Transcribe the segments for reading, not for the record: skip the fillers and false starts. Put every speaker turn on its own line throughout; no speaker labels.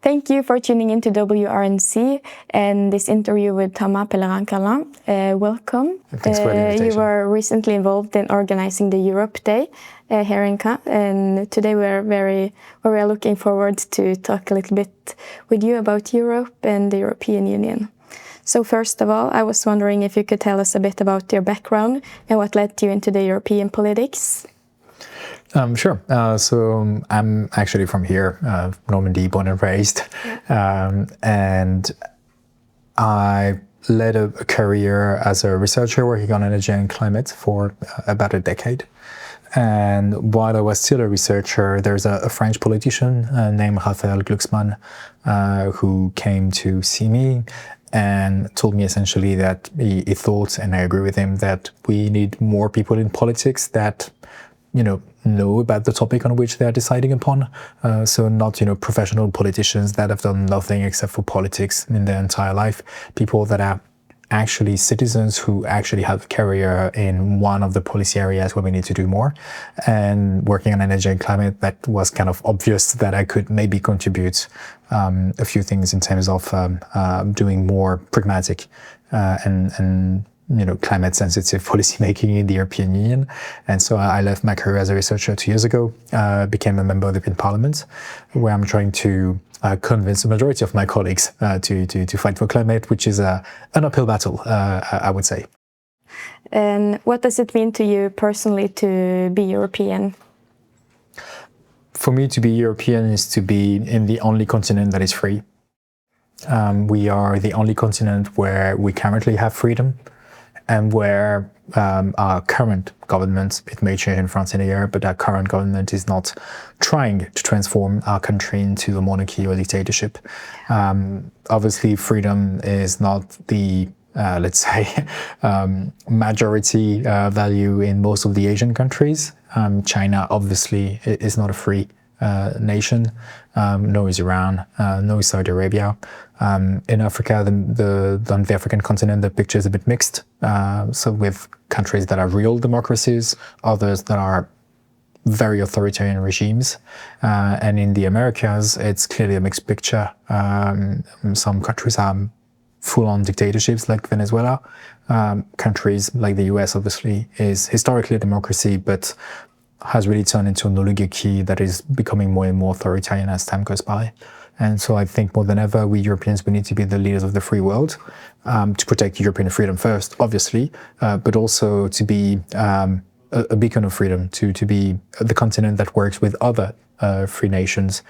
Thank you for tuning into WRNC and this interview with Thomas Pellerin-Carlin. Welcome.
Thanks for the invitation.
You were recently involved in organizing the Europe Day here in Caen, and today we're looking forward to talk a little bit with you about Europe and the European Union. So first of all, I was wondering if you could tell us a bit about your background and what led you into the European politics.
Sure. So I'm actually from here, Normandy, born and raised. And I led a career as a researcher working on energy and climate for about a decade. And while I was still a researcher, there's a French politician named Raphael Glucksmann who came to see me and told me essentially that he thought, and I agree with him, that we need more people in politics that know about the topic on which they are deciding upon. So not, professional politicians that have done nothing except for politics in their entire life. People that are actually citizens who actually have a career in one of the policy areas where we need to do more. And working on energy and climate, that was kind of obvious that I could maybe contribute a few things in terms of doing more pragmatic and climate sensitive policy making in the European Union. And so I left my career as a researcher 2 years ago, became a member of the European Parliament, where I'm trying to convince the majority of my colleagues to fight for climate, which is an uphill battle, I would say.
And what does it mean to you personally to be European?
For me, to be European is to be in the only continent that is free. We are the only continent where we currently have freedom, and where our current government, it may change in France in a year, but our current government is not trying to transform our country into a monarchy or dictatorship. Obviously, freedom is not the, let's say, majority value in most of the Asian countries. China, obviously, is not a free nation, nor is Iran, nor is Saudi Arabia. In Africa, on the African continent, the picture is a bit mixed. So with countries that are real democracies, others that are very authoritarian regimes. And in the Americas, it's clearly a mixed picture. Some countries are full-on dictatorships like Venezuela. Countries like the US, obviously, is historically a democracy, but has really turned into an oligarchy that is becoming more and more authoritarian as time goes by. And so I think more than ever, we Europeans, we need to be the leaders of the free world, to protect European freedom first, obviously, but also to be a beacon of freedom, to be the continent that works with other free nations,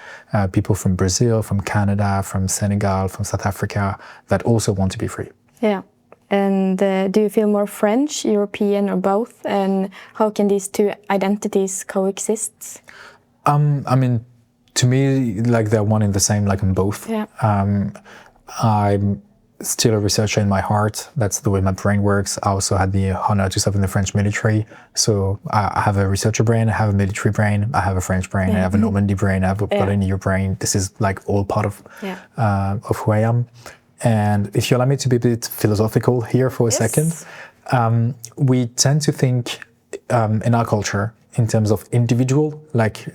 people from Brazil, from Canada, from Senegal, from South Africa, that also want to be free.
Yeah. And do you feel more French, European, or both? And how can these two identities coexist?
I mean, to me, like they're one and the same, like in both.
Yeah.
I'm still a researcher in my heart. That's the way my brain works. I also had the honor to serve in the French military. So I have a researcher brain, I have a military brain, I have a French brain, I have a Normandy brain, I've got an EU brain. This is like all part of who I am. And if you allow me to be a bit philosophical here for a second, we tend to think in our culture in terms of individual, like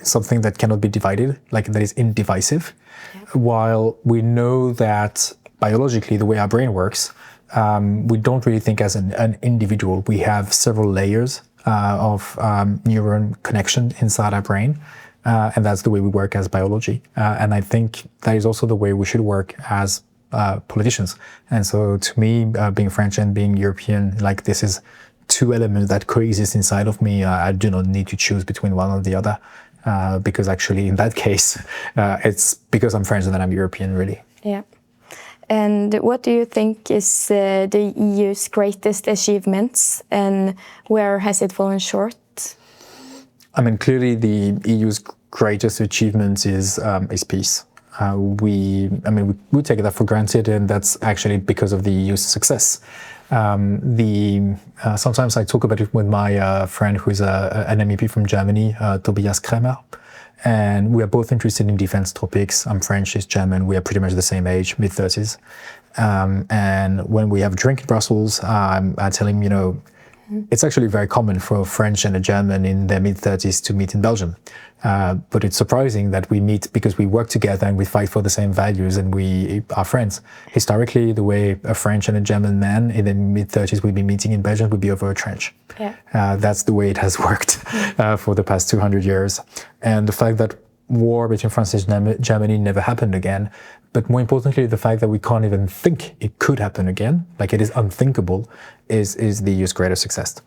something that cannot be divided, like that is indivisive, while we know that biologically, the way our brain works, we don't really think as an individual. We have several layers of neuron connection inside our brain. And that's the way we work as biology. And I think that is also the way we should work as politicians. And so to me, being French and being European, like this is two elements that coexist inside of me. I do not need to choose between one or the other, because actually in that case, it's because I'm French and then I'm European, really.
Yeah. And what do you think is the EU's greatest achievements, and where has it fallen short?
I mean, clearly the EU's greatest achievement is peace. We take that for granted, and that's actually because of the EU's success. Sometimes I talk about it with my friend who's an MEP from Germany, Tobias Kremer, and we are both interested in defense topics. I'm French, he's German. We are pretty much the same age, mid-30s. And when we have a drink in Brussels, I tell him, It's actually very common for a French and a German in their mid-30s to meet in Belgium. But it's surprising that we meet because we work together and we fight for the same values and we are friends. Historically, the way a French and a German man in their mid-30s would be meeting in Belgium would be over a trench. Yeah. That's the way it has worked for the past 200 years. And the fact that war between France and Germany never happened again, but more importantly, the fact that we can't even think it could happen again, like it is unthinkable, is the EU's greatest success.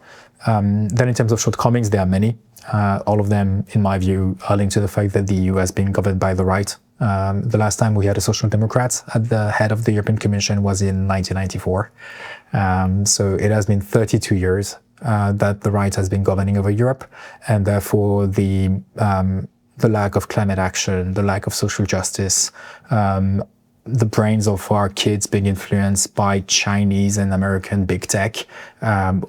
Then in terms of shortcomings, there are many. All of them, in my view, are linked to the fact that the EU has been governed by the right. The last time we had a social democrat at the head of the European Commission was in 1994. So it has been 32 years that the right has been governing over Europe, and therefore the lack of climate action, the lack of social justice, the brains of our kids being influenced by Chinese and American big tech,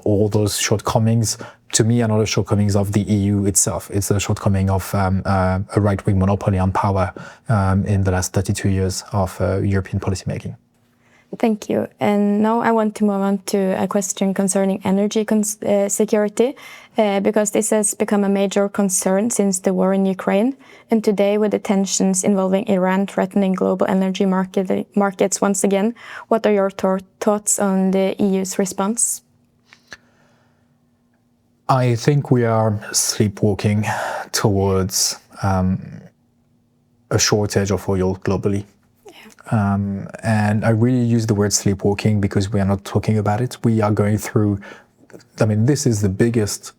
all those shortcomings, to me, are not the shortcomings of the EU itself. It's a shortcoming of a right-wing monopoly on power in the last 32 years of European policymaking.
Thank you. And now I want to move on to a question concerning energy security, because this has become a major concern since the war in Ukraine. And today, with the tensions involving Iran threatening global energy markets once again, what are your thoughts on the EU's response?
I think we are sleepwalking towards a shortage of oil globally. And I really use the word sleepwalking because we are not talking about it. We are going through, I mean, this is the biggest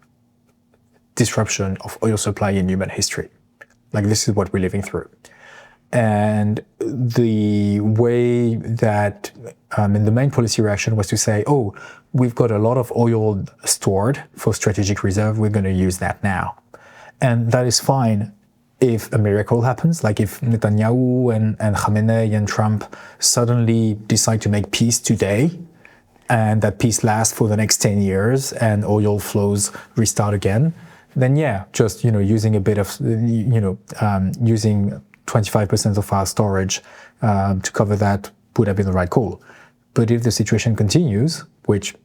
disruption of oil supply in human history. Like, this is what we're living through. And the way that, and the main policy reaction was to say, oh, we've got a lot of oil stored for strategic reserve, we're going to use that now. And that is fine if a miracle happens, like if Netanyahu and Khamenei and Trump suddenly decide to make peace today, and that peace lasts for the next 10 years and oil flows restart again, then yeah, just, using a bit of, using 25% of our storage to cover that would have been the right call. But if the situation continues, which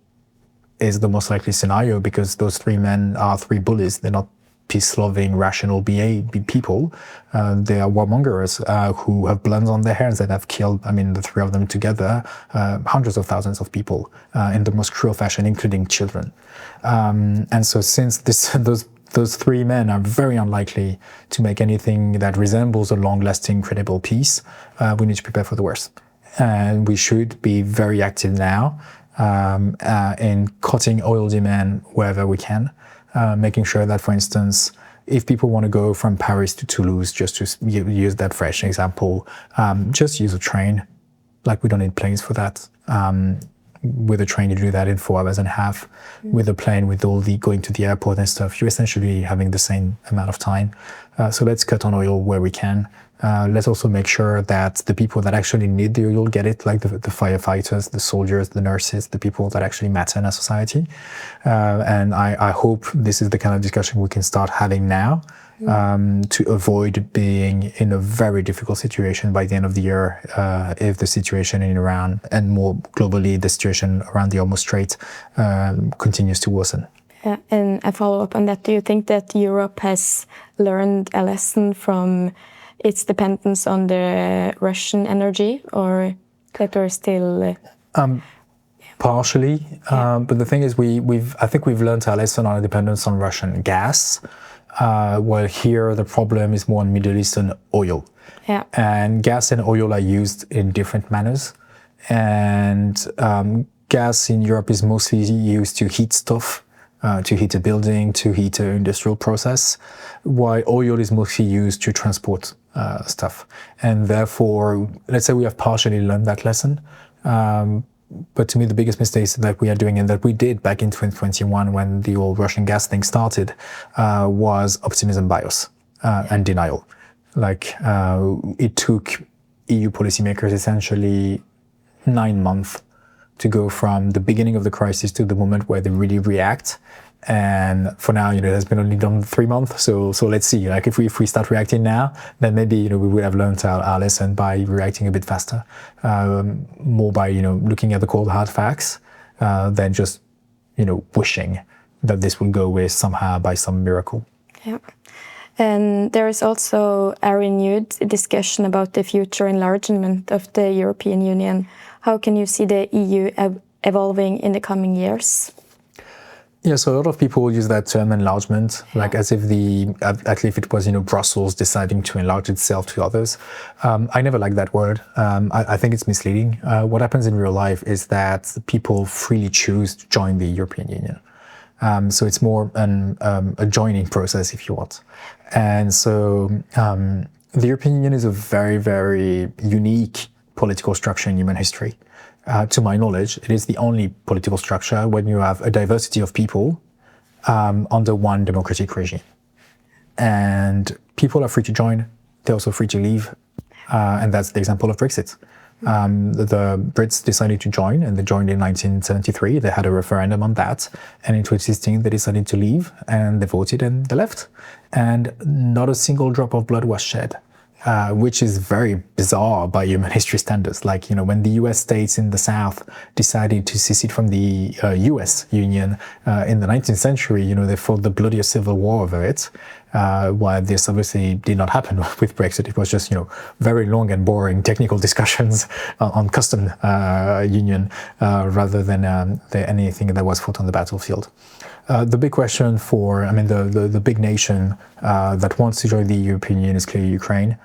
is the most likely scenario because those three men are three bullies, they're not peace-loving, rational people. They are warmongers who have bloods on their hands that have killed, the three of them together, hundreds of thousands of people in the most cruel fashion, including children. And so since those three men are very unlikely to make anything that resembles a long-lasting, credible peace, we need to prepare for the worst. And we should be very active now in cutting oil demand wherever we can. Making sure that, for instance, if people want to go from Paris to Toulouse, just to use that fresh example, just use a train. Like, we don't need planes for that. With a train, you do that in 4 hours and a half. With a plane, with all the going to the airport and stuff, you're essentially having the same amount of time. So let's cut on oil where we can. Let's also make sure that the people that actually need the oil get it, like the firefighters, the soldiers, the nurses, the people that actually matter in our society. And I hope this is the kind of discussion we can start having now to avoid being in a very difficult situation by the end of the year if the situation in Iran and more globally the situation around the Hormuz Strait continues to worsen.
And a follow-up on that, do you think that Europe has learned a lesson from its dependence on the Russian energy, or that we're still...
Partially, but the thing is, I think we've learned our lesson on our dependence on Russian gas, while here the problem is more on Middle Eastern oil.
Yeah.
And gas and oil are used in different manners, and gas in Europe is mostly used to heat stuff, to heat a building, to heat an industrial process, while oil is mostly used to transport stuff. And therefore, let's say we have partially learned that lesson. But to me, the biggest mistakes that we are doing and that we did back in 2021 when the whole Russian gas thing started was optimism bias and denial. Like, it took EU policymakers essentially 9 months to go from the beginning of the crisis to the moment where they really react. And for now, it has been only done 3 months. So let's see. Like, if we start reacting now, then maybe we would have learned our lesson by reacting a bit faster, more by looking at the cold hard facts than just wishing that this will go away somehow by some miracle.
Yeah. And there is also a renewed discussion about the future enlargement of the European Union. How can you see the EU evolving in the coming years?
Yeah, so a lot of people use that term enlargement, like as if it was, Brussels deciding to enlarge itself to others. I never like that word. I think it's misleading. What happens in real life is that people freely choose to join the European Union. So it's more a joining process, if you want. And so the European Union is a very, very unique political structure in human history. To my knowledge, it is the only political structure when you have a diversity of people under one democratic regime. And people are free to join, they're also free to leave. And that's the example of Brexit. The Brits decided to join, and they joined in 1973. They had a referendum on that, and in 2016 they decided to leave, and they voted and they left. And not a single drop of blood was shed. Which is very bizarre by human history standards. Like, when the US states in the South decided to secede from the US Union in the 19th century, they fought the bloodiest civil war over it. While this obviously did not happen with Brexit. It was just, very long and boring technical discussions on custom union rather than anything that was fought on the battlefield. The big question the big nation that wants to join the European Union is clearly Ukraine.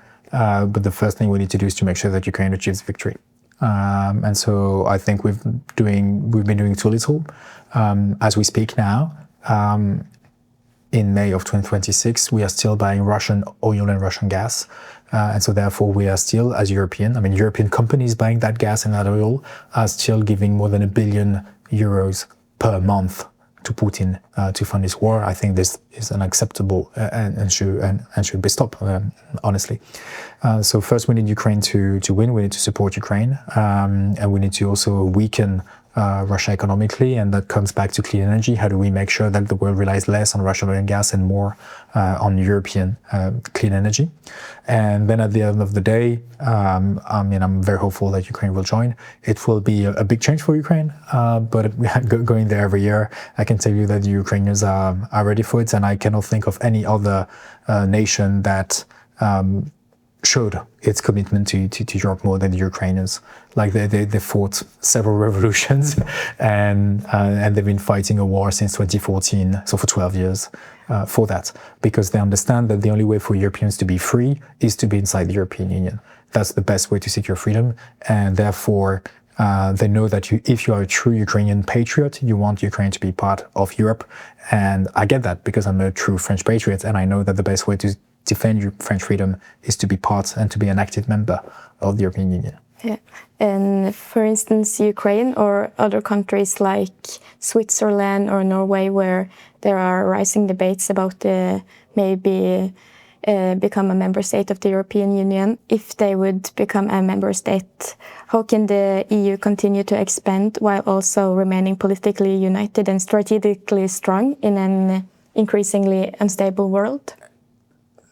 But the first thing we need to do is to make sure that Ukraine achieves victory. And so I think we've been doing too little. As we speak now, in May of 2026, we are still buying Russian oil and Russian gas. And so therefore we are still, as European companies buying that gas and that oil are still giving more than €1 billion per month to Putin to fund this war. I think this is unacceptable and should be stopped, honestly. So first we need Ukraine to win. We need to support Ukraine, and we need to also weaken Russia economically, and that comes back to clean energy. How do we make sure that the world relies less on Russian oil and gas and more on European clean energy? And then at the end of the day, I'm very hopeful that Ukraine will join. It will be a big change for Ukraine, but going there every year, I can tell you that the Ukrainians are ready for it, and I cannot think of any other nation that showed its commitment to Europe more than the Ukrainians. Like they fought several revolutions, and they've been fighting a war since 2014, so for 12 years, for that, because they understand that the only way for Europeans to be free is to be inside the European Union. That's the best way to secure freedom, and therefore they know that if you are a true Ukrainian patriot, you want Ukraine to be part of Europe. And I get that because I'm a true French patriot, and I know that the best way to defend your French freedom is to be part and to be an active member of the European Union.
Yeah. And for instance, Ukraine or other countries like Switzerland or Norway, where there are rising debates about maybe become a member state of the European Union. If they would become a member state, how can the EU continue to expand while also remaining politically united and strategically strong in an increasingly unstable world?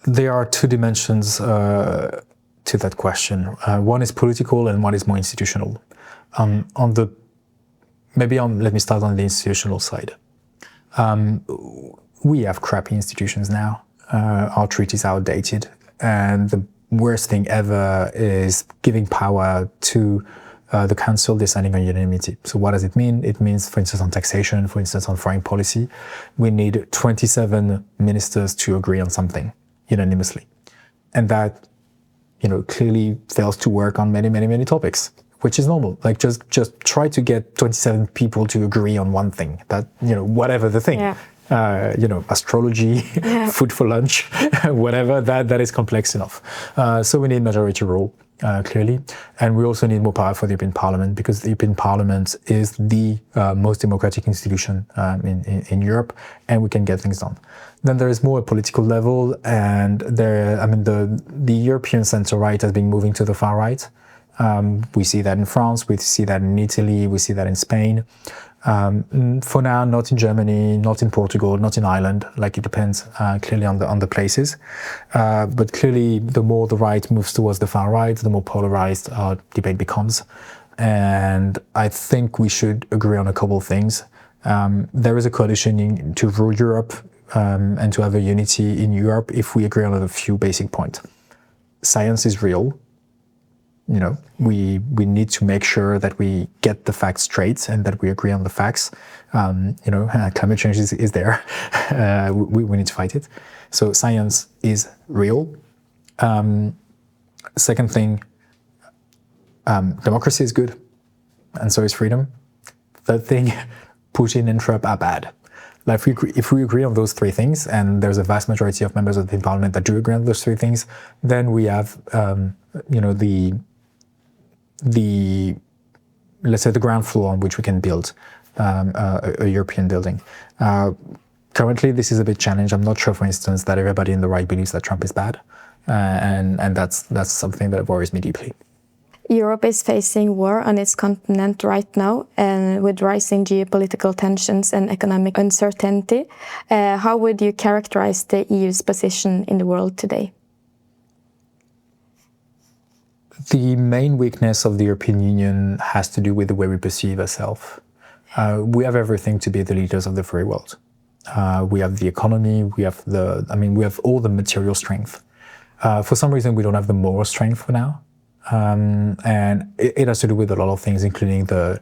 There are two dimensions to that question. One is political and one is more institutional. Let me start on the institutional side. We have crappy institutions now. Our treaties are outdated, and the worst thing ever is giving power to the Council deciding on unanimity. So what does it mean? It means, for instance, on taxation, for instance, on foreign policy, we need 27 ministers to agree on something unanimously. And that, clearly fails to work on many, many, many topics, which is normal. Like just try to get 27 people to agree on one thing, that, whatever the thing. Yeah. Astrology, food for lunch, whatever, that is complex enough. So we need majority rule, clearly. And we also need more power for the European Parliament, because the European Parliament is the most democratic institution in Europe, and we can get things done. Then there is more a political level, and the European centre-right has been moving to the far right. We see that in France, we see that in Italy, we see that in Spain. For now, not in Germany, not in Portugal, not in Ireland. Like, it depends clearly on the places. But clearly, the more the right moves towards the far right, the more polarized our debate becomes. And I think we should agree on a couple of things. There is a coalition to rule Europe and to have a unity in Europe if we agree on a few basic points. Science is real. You know, we need to make sure that we get the facts straight and that we agree on the facts. You know, climate change is there. We need to fight it. So science is real. Second thing, democracy is good, and so is freedom. Third thing, Putin and Trump are bad. Like if we agree on those three things, and there's a vast majority of members of the parliament that do agree on those three things, then we have, you know, let's say the ground floor on which we can build a European building. Currently, this is a bit challenged. I'm not sure, for instance, that everybody in the right believes that Trump is bad, and that's something that worries me deeply.
Europe is facing war on its continent right now, and with rising geopolitical tensions and economic uncertainty. How would you characterize the EU's position in the world today?
The main weakness of the European Union has to do with the way we perceive ourselves. We have everything to be the leaders of the free world. We have the economy, we have all the material strength. For some reason, we don't have the moral strength for now. And it has to do with a lot of things, including the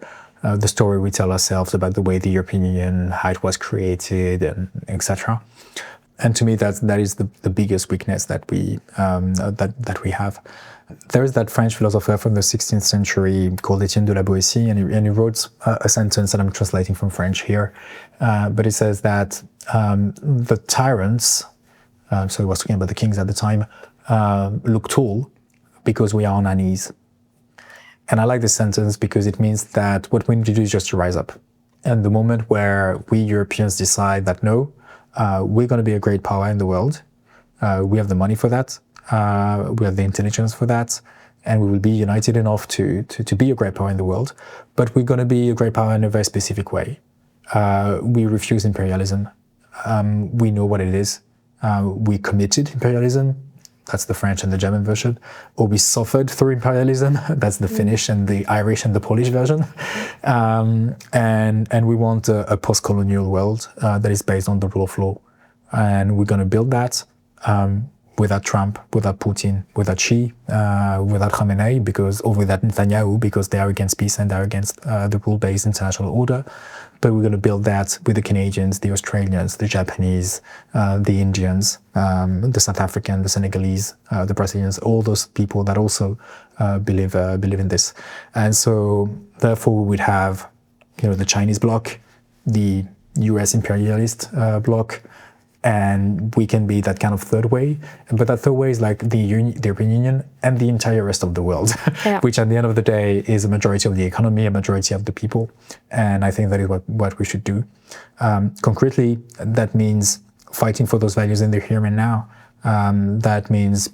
story we tell ourselves about the way the European Union, how it was created, and etc. And to me, that is the biggest weakness that we have. There is that French philosopher from the 16th century called Etienne de la Boétie, and he wrote a sentence that I'm translating from French here, but it says that the tyrants, so he was talking about the kings at the time, look tall because we are on our knees. And I like this sentence because it means that what we need to do is just to rise up. And the moment where we Europeans decide that no, we're going to be a great power in the world, we have the money for that, we have the intelligence for that, and we will be united enough to be a great power in the world, but we're going to be a great power in a very specific way. We refuse imperialism. We know what it is. We committed imperialism. That's the French and the German version. Or we suffered through imperialism. That's the Finnish and the Irish and the Polish version. And we want a post-colonial world that is based on the rule of law. And we're going to build that without Trump, without Putin, without Xi, without Khamenei, without Netanyahu, because they are against peace and they are against the rule-based international order. But we're going to build that with the Canadians, the Australians, the Japanese, the Indians, the South Africans, the Senegalese, the Brazilians, all those people that also believe in this. And so, therefore, we would have, the Chinese bloc, the US imperialist bloc, and we can be that kind of third way. But that third way is like the European Union and the entire rest of the world, yeah. Which at the end of the day is a majority of the economy, a majority of the people. And I think that is what we should do. Concretely, that means fighting for those values in the here and now. That means,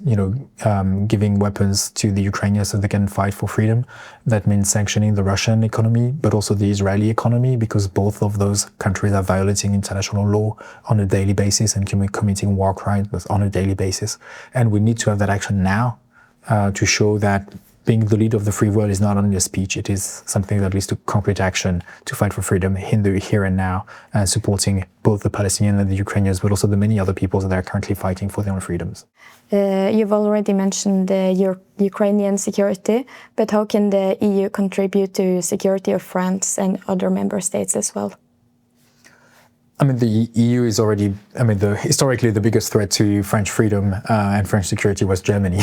giving weapons to the Ukrainians so they can fight for freedom. That means sanctioning the Russian economy, but also the Israeli economy, because both of those countries are violating international law on a daily basis and committing war crimes on a daily basis. And we need to have that action now to show that being the leader of the free world is not only a speech, it is something that leads to concrete action to fight for freedom in the here and now, and supporting both the Palestinians and the Ukrainians, but also the many other peoples that are currently fighting for their own freedoms.
You've already mentioned your Ukrainian security, but how can the EU contribute to security of France and other member states as well?
The EU is already, historically the biggest threat to French freedom and French security was Germany.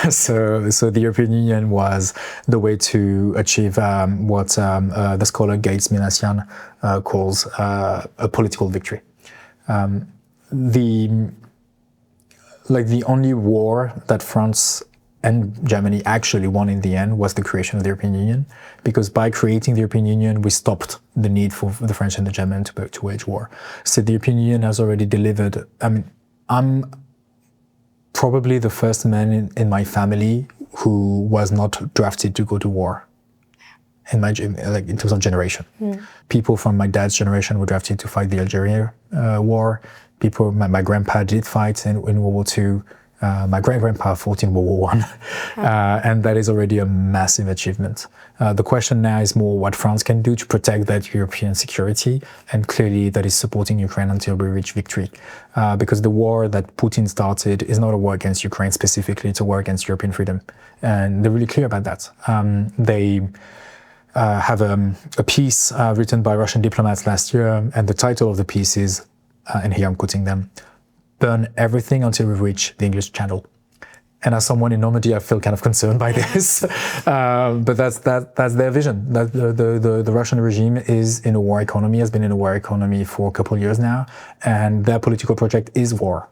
So the European Union was the way to achieve what the scholar Gates Minassian calls a political victory. The only war that France and Germany actually won in the end was the creation of the European Union, because by creating the European Union, we stopped the need for the French and the Germans to wage war. So the European Union has already delivered. I'm probably the first man in my family who was not drafted to go to war. In terms of generation, people from my dad's generation were drafted to fight the Algeria war. My grandpa did fight in World War II. My great-grandpa fought in World War I, and that is already a massive achievement. The question now is more what France can do to protect that European security, and clearly that is supporting Ukraine until we reach victory. Because the war that Putin started is not a war against Ukraine specifically, it's a war against European freedom. And they're really clear about that. They have a piece written by Russian diplomats last year, and the title of the piece is, and here I'm quoting them, "Burn everything until we reach the English Channel." And as someone in Normandy, I feel kind of concerned by this, but that's their vision. That the Russian regime is in a war economy, has been in a war economy for a couple of years now, and their political project is war.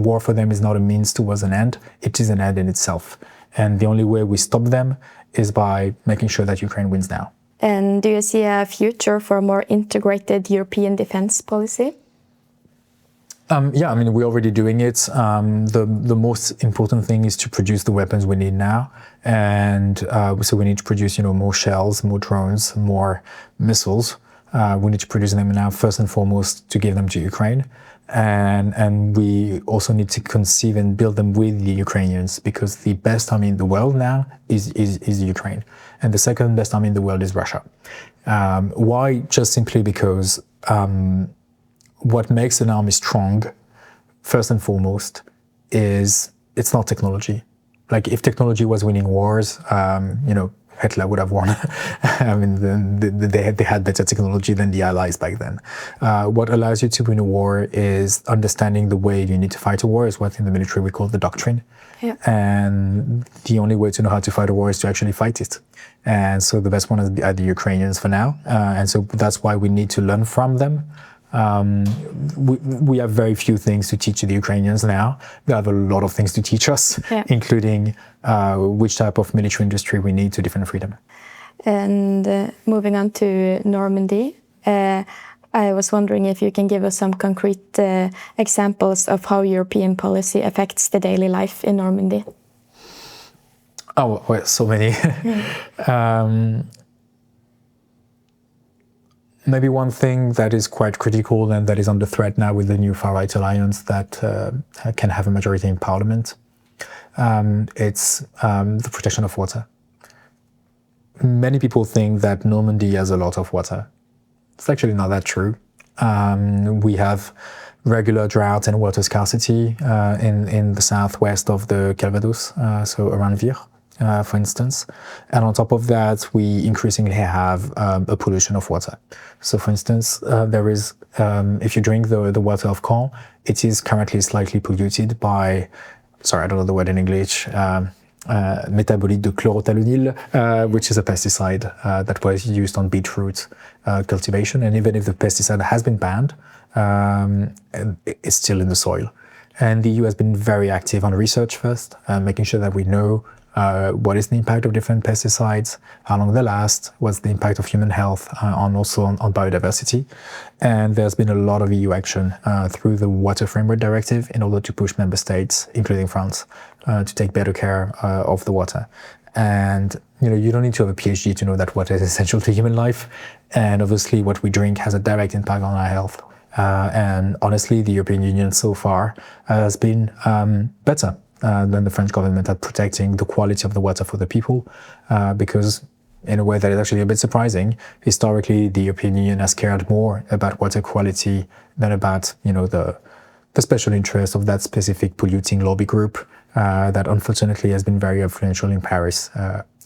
War for them is not a means towards an end; it is an end in itself. And the only way we stop them is by making sure that Ukraine wins now.
And do you see a future for a more integrated European defense policy?
Yeah, I mean, we're already doing it. The most important thing is to produce the weapons we need now. And so we need to produce, more shells, more drones, more missiles. We need to produce them now, first and foremost, to give them to Ukraine. And we also need to conceive and build them with the Ukrainians, because the best army in the world now is Ukraine. And the second best army in the world is Russia. Why? Just simply because what makes an army strong, first and foremost, is it's not technology. Like if technology was winning wars, Hitler would have won. I mean, they had better technology than the Allies back then. What allows you to win a war is understanding the way you need to fight a war, is what in the military we call the doctrine. Yeah. And the only way to know how to fight a war is to actually fight it. And so the best one are the Ukrainians for now. And so that's why we need to learn from them. We have very few things to teach the Ukrainians now. They have a lot of things to teach us, including which type of military industry we need to defend freedom.
And moving on to Normandy, I was wondering if you can give us some concrete examples of how European policy affects the daily life in Normandy.
Oh, well, so many. Maybe one thing that is quite critical and that is under threat now with the new far-right alliance that can have a majority in parliament, it's the protection of water. Many people think that Normandy has a lot of water. It's actually not that true. We have regular drought and water scarcity in the southwest of the Calvados, so around Vire. For instance, and on top of that, we increasingly have a pollution of water. So, for instance, there is, if you drink the water of Caen, it is currently slightly polluted by, sorry, I don't know the word in English, metabolite de chlorothalonil, which is a pesticide that was used on beetroot cultivation. And even if the pesticide has been banned, it's still in the soil. And the EU has been very active on research first, making sure that we know what is the impact of different pesticides, how long they last, what's the impact of human health, also on biodiversity. And there's been a lot of EU action through the Water Framework Directive in order to push member states, including France, to take better care of the water. And you don't need to have a PhD to know that water is essential to human life. And obviously what we drink has a direct impact on our health. And honestly, the European Union so far has been better than the French government at protecting the quality of the water for the people, because in a way that is actually a bit surprising, historically the European Union has cared more about water quality than about the special interest of that specific polluting lobby group that unfortunately has been very influential in Paris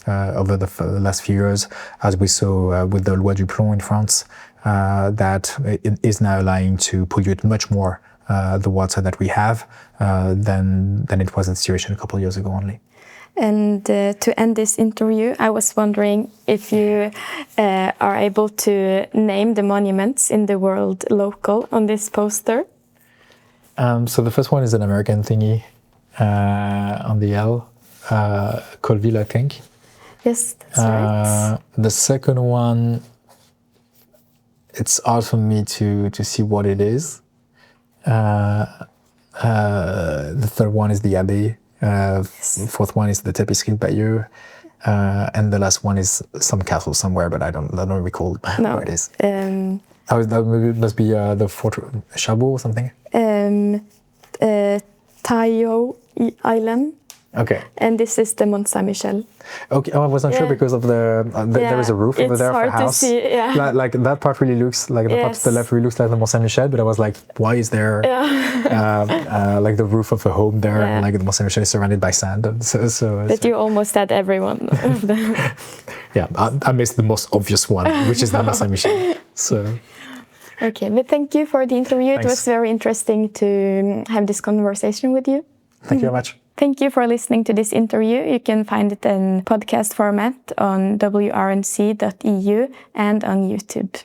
over the last few years, as we saw with the Loi du Plomb in France, that is now allowing to pollute much more the water that we have than it was in the situation a couple of years ago only.
And to end this interview, I was wondering if you are able to name the monuments in the world local on this poster.
So the first one is an American thingy on the L, Colville, I think.
Yes, that's right.
The second one, it's hard for me to see what it is. The third one is the Abbey. Yes. Fourth one is the Tapisserie de Bayeux. And the last one is some castle somewhere, but I don't recall where it is. That must be the Fort Chabot or something?
Tayo Island.
Okay.
And this is the Mont Saint-Michel.
Okay. Oh, I wasn't sure because of there is a roof over there of the house.
It's hard to see. Yeah.
Like that part really looks like the part to the left really looks like the Mont Saint-Michel. But I was like, why is there like the roof of a home there? And like the Mont Saint-Michel is surrounded by sand. But
you almost had every one of them.
Yeah, I missed the most obvious one, which is the Mont Saint-Michel. So.
Okay, but thank you for the interview.
Thanks.
It was very interesting to have this conversation with you.
Thank you very much.
Thank you for listening to this interview. You can find it in podcast format on WRNC.eu and on YouTube.